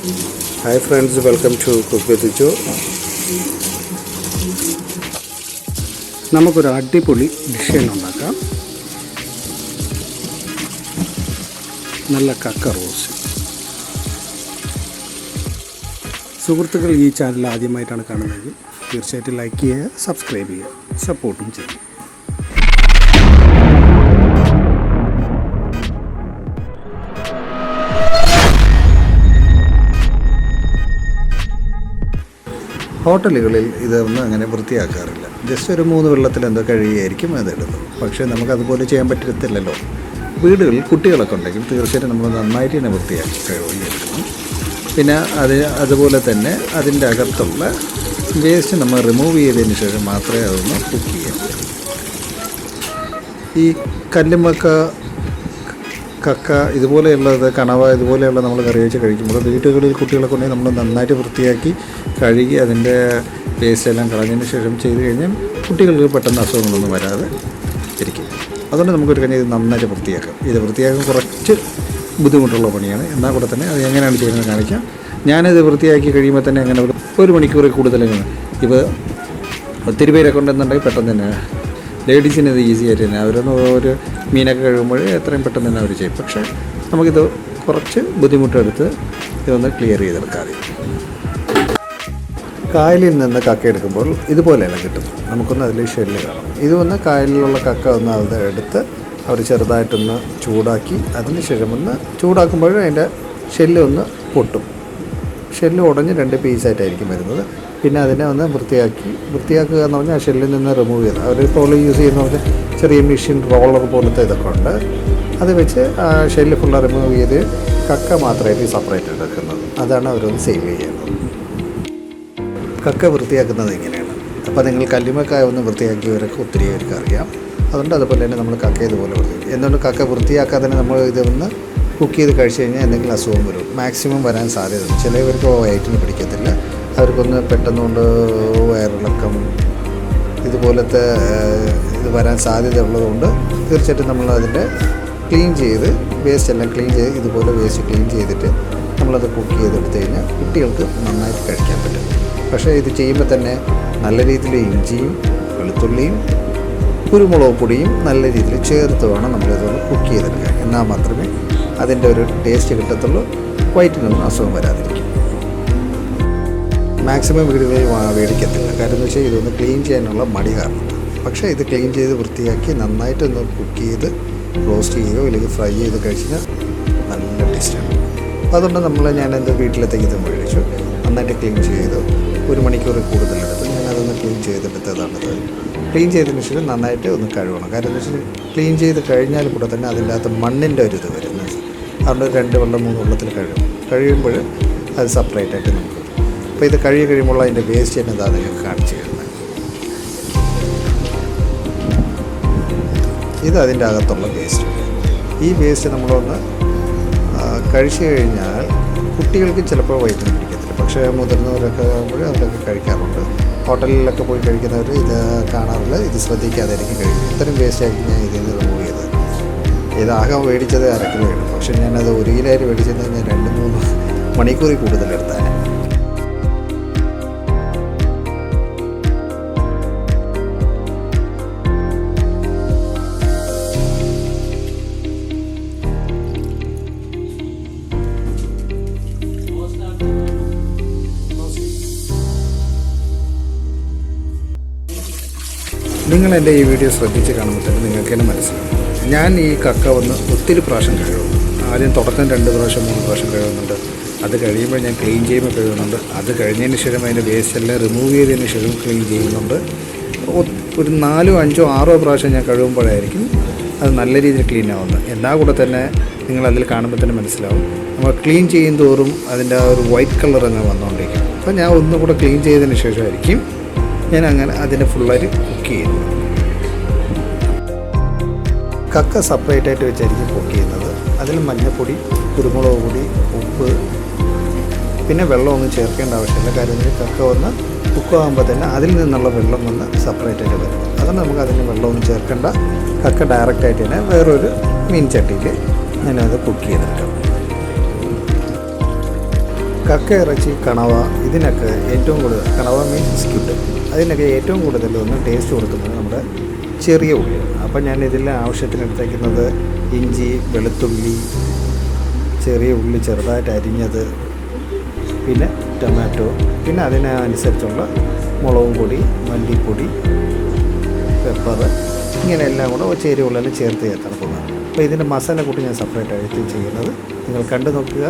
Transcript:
Hi friends, welcome to Cook with Joe. നമുക്കൊരു അടിപൊളി dish ഉണ്ടാക്കാം. നല്ല കക്ക റോസ്റ്റ്. സുഹൃത്തുക്കൾ ഈ ചാനൽ ആദ്യമായിട്ടാണ് കാണുന്നതെങ്കിൽ തീർച്ചയായിട്ടും ലൈക്ക് ചെയ്യുക, സബ്സ്ക്രൈബ് ചെയ്യുക, സപ്പോർട്ടും ചെയ്യുക. ഹോട്ടലുകളിൽ ഇതൊന്നും അങ്ങനെ വൃത്തിയാക്കാറില്ല. ജസ്റ്റ് ഒരു 3 വെള്ളത്തിൽ എന്തോ കഴുകിയായിരിക്കും അതിടുന്നത്. പക്ഷേ നമുക്കതുപോലെ ചെയ്യാൻ പറ്റത്തില്ലല്ലോ. വീടുകളിൽ കുട്ടികളൊക്കെ ഉണ്ടെങ്കിൽ തീർച്ചയായിട്ടും നമ്മൾ നന്നായിട്ട് തന്നെ വൃത്തിയാക്കി കഴുകിയെടുക്കണം. പിന്നെ അതുപോലെ തന്നെ അതിൻ്റെ അകത്തുള്ള വേസ്റ്റ് നമ്മൾ റിമൂവ് ചെയ്തതിന് ശേഷം മാത്രമേ അതൊന്ന് കുക്ക് ചെയ്യാൻ. ഈ കല്ലുമ്മക്ക, കക്ക ഇതുപോലെയുള്ളത്, കണവ ഇതുപോലെയുള്ള നമ്മൾ കറി വെച്ച് കഴിക്കുമ്പോൾ വീടുകളിൽ കുട്ടികളൊക്കെ ഉണ്ടെങ്കിൽ നമ്മൾ നന്നായിട്ട് വൃത്തിയാക്കി കഴുകി അതിൻ്റെ വേസ്റ്റ് എല്ലാം കളഞ്ഞതിന് ശേഷം ചെയ്ത് കഴിഞ്ഞാൽ കുട്ടികൾക്ക് പെട്ടെന്ന് അസുഖങ്ങളൊന്നും വരാതെ ഇരിക്കും. അതുകൊണ്ട് നമുക്കൊരു കാര്യം ഇത് നന്നായിട്ട് വൃത്തിയാക്കാം. ഇത് വൃത്തിയാക്കാൻ കുറച്ച് ബുദ്ധിമുട്ടുള്ള പണിയാണ്. എന്നാൽ കൂടെ തന്നെ അത് എങ്ങനെയാണ് ചെയ്യുന്നത് കാണിക്കാം. ഞാനിത് വൃത്തിയാക്കി കഴിയുമ്പോൾ തന്നെ അങ്ങനെ 1 മണിക്കൂറിൽ കൂടുതലെങ്ങനെ ഇപ്പോൾ ഒത്തിരി പേരൊക്കെ ഉണ്ടെന്നുണ്ടെങ്കിൽ പെട്ടെന്ന് തന്നെ ലേഡീസിന് ഇത് ഈസി ആയിട്ട് തന്നെ അവരൊന്ന് ഒരു മീനൊക്കെ കഴിയുമ്പോൾ എത്രയും പെട്ടെന്ന് തന്നെ അവർ ചെയ്യും. പക്ഷേ നമുക്കിത് കുറച്ച് ബുദ്ധിമുട്ടെടുത്ത് ഇതൊന്ന് ക്ലിയർ ചെയ്തെടുക്കാതെ. കായലിൽ നിന്ന് കക്ക എടുക്കുമ്പോൾ ഇതുപോലെയല്ല കിട്ടും. നമുക്കൊന്ന് അതിൽ ഷെല്ല് കാണും. ഇതൊന്ന് കായലിലുള്ള കക്ക ഒന്ന് അത് എടുത്ത് അവർ ചെറുതായിട്ടൊന്ന് ചൂടാക്കി അതിന് ശേഷം ഒന്ന് ചൂടാക്കുമ്പോൾ അതിൻ്റെ ഷെല്ല് ഒന്ന് പൊട്ടും. ഷെല്ല് ഉടഞ്ഞ് 2 പീസായിട്ടായിരിക്കും വരുന്നത്. പിന്നെ അതിനെ ഒന്ന് വൃത്തിയാക്കുക എന്ന് പറഞ്ഞാൽ ആ ഷെല്ലിൽ നിന്ന് റിമൂവ് ചെയ്യുന്നത്. അവരിപ്പോൾ യൂസ് ചെയ്യുന്ന പോലെ ചെറിയ മെഷീൻ റോളർ പോലത്തെ ഇതൊക്കെ ഉണ്ട്. അത് വെച്ച് ആ ഷെല്ല് ഫുള്ള് റിമൂവ് ചെയ്ത് കക്ക മാത്രമായിട്ട് സെപ്പറേറ്റ് എടുക്കുന്നത്. അതാണ് അവരൊന്ന് സേവ് ചെയ്യുന്നത്. കക്ക വൃത്തിയാക്കുന്നത് ഇങ്ങനെയാണ്. അപ്പോൾ നിങ്ങൾ കല്ലുമ്മക്കായ ഒന്ന് വൃത്തിയാക്കിയവരൊക്കെ ഒത്തിരി പേർക്ക് അറിയാം. അതുകൊണ്ട് അതുപോലെ തന്നെ നമ്മൾ കക്ക ഇതുപോലെ വൃത്തിയാക്കും. എന്തുകൊണ്ട് കക്ക വൃത്തിയാക്കാതെ തന്നെ നമ്മൾ ഇതൊന്ന് കുക്ക് ചെയ്ത് കഴിച്ച് കഴിഞ്ഞാൽ എന്തെങ്കിലും അസുഖം വരും. മാക്സിമം വരാൻ സാധ്യതയുണ്ട്. ചിലവർക്ക് വയറ്റിന് പിടിക്കത്തില്ല. അവർക്കൊന്ന് പെട്ടെന്നുകൊണ്ട് വയറിളക്കം ഇതുപോലത്തെ ഇത് വരാൻ സാധ്യതയുള്ളതുകൊണ്ട് തീർച്ചയായിട്ടും നമ്മൾ അതിൻ്റെ ക്ലീൻ ചെയ്ത് വേസ്റ്റ് എല്ലാം ക്ലീൻ ചെയ്ത് ഇതുപോലെ വേസ്റ്റ് ക്ലീൻ ചെയ്തിട്ട് നമ്മളത് കുക്ക് ചെയ്തെടുത്ത് കഴിഞ്ഞാൽ കുട്ടികൾക്ക് നന്നായിട്ട് കഴിക്കാൻ പറ്റും. പക്ഷേ ഇത് ചെയ്യുമ്പോൾ തന്നെ നല്ല രീതിയിൽ ഇഞ്ചിയും വെളുത്തുള്ളിയും കുരുമുളക് പൊടിയും നല്ല രീതിയിൽ ചേർത്ത് വേണം നമ്മളിതൊന്ന് കുക്ക് ചെയ്തെടുക്കാൻ. എന്നാൽ മാത്രമേ അതിൻ്റെ ഒരു ടേസ്റ്റ് കിട്ടത്തുള്ളൂ. വയറ്റിനൊന്നും അസുഖം വരാതിരിക്കും. മാക്സിമം വീടുകളിൽ മേടിക്കത്തില്ല. കാര്യം എന്ന് വെച്ചാൽ ഇതൊന്ന് ക്ലീൻ ചെയ്യാനുള്ള മടി കാരണം. പക്ഷേ ഇത് ക്ലീൻ ചെയ്ത് വൃത്തിയാക്കി നന്നായിട്ടൊന്ന് കുക്ക് ചെയ്ത് റോസ്റ്റ് ചെയ്യുകയോ ഇല്ലെങ്കിൽ ഫ്രൈ ചെയ്ത് കഴിച്ചാൽ നല്ല ടേസ്റ്റാണ്. അപ്പോൾ അതുകൊണ്ട് ഞാനെന്ത് വീട്ടിലത്തേക്ക് ഇത് മേടിച്ചു നന്നായിട്ട് ക്ലീൻ ചെയ്തു. 1 മണിക്കൂർ കൂടുതലെടുത്ത് ഞാനതൊന്ന് ക്ലീൻ ചെയ്തെടുത്തതാണത്. ക്ലീൻ ചെയ്തതിന് ശേഷം നന്നായിട്ട് ഒന്ന് കഴുകണം. കാര്യം എന്ന് വെച്ചാൽ ക്ലീൻ ചെയ്ത് കഴിഞ്ഞാൽ കൂടെ തന്നെ അതിൻ്റെ അകത്ത് മണ്ണിൻ്റെ ഒരു ഇത് വരുന്നത്. അതുകൊണ്ട് 2 വെള്ളം 3 വെള്ളത്തിൽ കഴിയുമ്പോൾ അത് സെപ്പറേറ്റ് ആയിട്ട് നമുക്ക്. അപ്പോൾ ഇത് കഴിയുമ്പോൾ അതിൻ്റെ വേസ്റ്റ് തന്നെ ഇതാണ് നിങ്ങൾക്ക് കാണിച്ചു തരുന്നത്. ഇത് അതിൻ്റെ അകത്തുള്ള വേസ്റ്റ്. ഈ വേസ്റ്റ് നമ്മളൊന്ന് കഴിച്ചു കഴിഞ്ഞാൽ കുട്ടികൾക്ക് ചിലപ്പോൾ വയറ്റിന് പിടിക്കത്തില്ല. പക്ഷേ മുതിർന്നവരൊക്കെ ആകുമ്പോൾ അവരൊക്കെ കഴിക്കാറുണ്ട്. ഹോട്ടലിലൊക്കെ പോയി കഴിക്കുന്നവർ ഇത് കാണാറില്ല. ഇത് ശ്രദ്ധിക്കാതായിരിക്കും കഴിക്കും. ഇത്തരം വേസ്റ്റായിരിക്കും ഞാൻ ഇതിൽ നിന്ന് റിമൂവ് ചെയ്തത്. ഇതാകെ മേടിച്ചത് 1/2 കിലോയാണ്. പക്ഷേ ഞാനത് 1 കിലോയിൽ മേടിച്ചത് ഞാൻ 2-3 മണിക്കൂറിൽ കൂടുതലെടുത്താണ്. നിങ്ങളെൻ്റെ ഈ വീഡിയോ ശ്രദ്ധിച്ച് കാണുമ്പോൾ തന്നെ നിങ്ങൾക്ക് തന്നെ മനസ്സിലാവും. ഞാൻ ഈ കക്ക ഒത്തിരി പ്രാവശ്യം കഴുകും. ആദ്യം തുടക്കം 2 പ്രാവശ്യം 3 പ്രാവശ്യം കഴുകുന്നുണ്ട്. അത് കഴിയുമ്പോൾ ഞാൻ ക്ലീൻ ചെയ്യുമ്പോൾ കഴുകുന്നുണ്ട്. അത് കഴിഞ്ഞതിന് ശേഷം അതിൻ്റെ വേസ്റ്റ് എല്ലാം റിമൂവ് ചെയ്തതിന് ശേഷം ക്ലീൻ ചെയ്യുന്നുണ്ട്. ഒരു 4, 5, 6 പ്രാവശ്യം ഞാൻ കഴുകുമ്പോഴായിരിക്കും അത് നല്ല രീതിയിൽ ക്ലീൻ ആവുന്നത്. എന്നാൽ കൂടെ തന്നെ നിങ്ങളതിൽ കാണുമ്പോൾ തന്നെ മനസ്സിലാവും. നമ്മൾ ക്ലീൻ ചെയ്യും തോറും അതിൻ്റെ ആ ഒരു വൈറ്റ് കളർ അങ്ങ് വന്നുകൊണ്ടിരിക്കും. അപ്പോൾ ഞാൻ ഒന്നുകൂടെ ക്ലീൻ ചെയ്തതിന് ശേഷമായിരിക്കും ഞാൻ അങ്ങനെ അതിനെ ഫുള്ളായിട്ട് കുക്ക് ചെയ്യുന്നു. കക്ക സെപ്പറേറ്റായിട്ട് വെച്ചായിരിക്കും കുക്ക് ചെയ്യുന്നത്. അതിൽ മഞ്ഞൾപ്പൊടി, കുരുമുളക് പൊടി, ഉപ്പ്, പിന്നെ വെള്ളമൊന്നും ചേർക്കേണ്ട ആവശ്യമില്ല. കാര്യം കക്ക കുക്കാകുമ്പോൾ തന്നെ അതിൽ നിന്നുള്ള വെള്ളം സെപ്പറേറ്റായിട്ട് വരും. അതുകൊണ്ട് നമുക്ക് അതിന് വെള്ളമൊന്നും ചേർക്കേണ്ട. കക്ക ഡയറക്റ്റായിട്ട് തന്നെ വേറൊരു മീൻ ചട്ടിയിൽ ഞാനത് കുക്ക് ചെയ്തെടുക്കാം. കക്ക ഇറച്ചി, കണവ, ഇതിനൊക്കെ ഏറ്റവും കൂടുതൽ, കണവ മീൻസ് സ്ക്വിഡ്, അതിനൊക്കെ ഏറ്റവും കൂടുതൽ ഒന്ന് ടേസ്റ്റ് കൊടുക്കുന്നത് നമ്മുടെ ചെറിയ ഉള്ളിയാണ്. അപ്പം ഞാൻ ഇതിൽ ആവശ്യത്തിന് എടുത്തേക്കുന്നത് ഇഞ്ചി, വെളുത്തുള്ളി, ചെറിയ ഉള്ളി ചെറുതായിട്ട് അരിഞ്ഞത്, പിന്നെ ടൊമാറ്റോ, പിന്നെ അതിനനുസരിച്ചുള്ള മുളക് പൊടി, മല്ലിപ്പൊടി, പെപ്പർ, ഇങ്ങനെ എല്ലാം കൂടെ ചേരുവകളെല്ലാം ചേർത്ത് ചേർത്താണ് പോകുന്നത്. അപ്പോൾ ഇതിൻ്റെ മസാല കൂട്ടി ഞാൻ സെപ്പറേറ്റ് ആയിട്ട് ചെയ്യുന്നത്, നിങ്ങൾ കണ്ടു നോക്കുക.